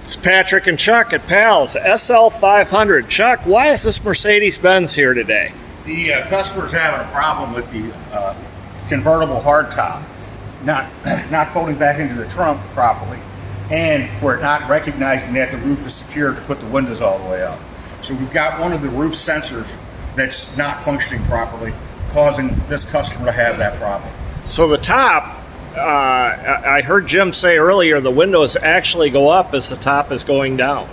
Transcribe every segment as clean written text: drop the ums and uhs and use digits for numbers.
It's Patrick and Chuck at Pals, SL500. Chuck, why is this Mercedes-Benz here today? The customer's having a problem with the convertible hardtop, not folding back into the trunk properly, and for it not recognizing that the roof is secure to put the windows all the way up. So we've got one of the roof sensors that's not functioning properly, causing this customer to have that problem. So the top, I heard Jim say earlier, the windows actually go up as the top is going down.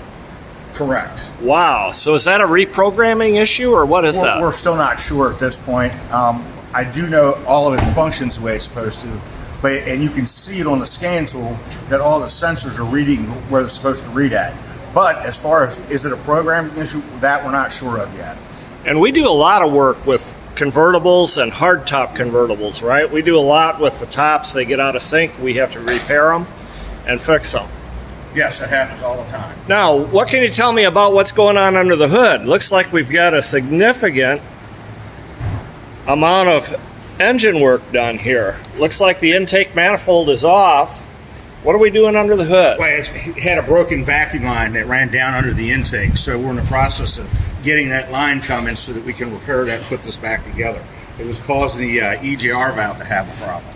Correct. Wow. So is that a reprogramming issue, or what is that? We're still not sure at this point. I do know all of it functions the way it's supposed to, and you can see it on the scan tool that all the sensors are reading where they're supposed to read at. But as far as is it a programming issue, that we're not sure of yet. And we do a lot of work with convertibles and hardtop convertibles, right? We do a lot with the tops. They get out of sync. We have to repair them and fix them. Yes, it happens all the time. Now, what can you tell me about what's going on under the hood? Looks like we've got a significant amount of engine work done here. Looks like the intake manifold is off. What are we doing under the hood? Well, it had a broken vacuum line that ran down under the intake, so we're in the process of getting that line coming so that we can repair that and put this back together. It was causing the EGR valve to have a problem.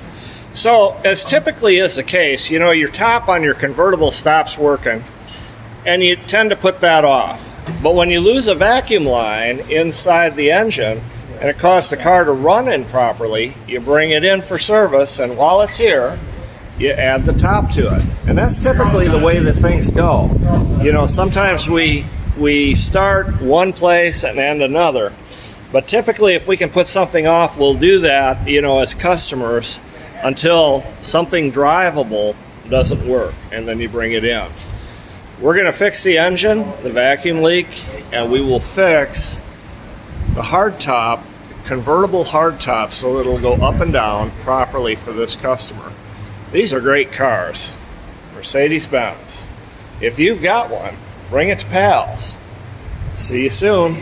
So, as typically is the case, you know, your top on your convertible stops working, and you tend to put that off. But when you lose a vacuum line inside the engine, and it causes the car to run improperly, you bring it in for service, and while it's here, you add the top to it. And that's typically the way that things go. You know, sometimes we start one place and end another. But typically, if we can put something off, we'll do that, you know, as customers until something drivable doesn't work, and then you bring it in. We're going to fix the engine, the vacuum leak, and we will fix the hardtop, convertible hardtop, so that it'll go up and down properly for this customer. These are great cars, Mercedes-Benz. If you've got one, bring it to Pals. See you soon.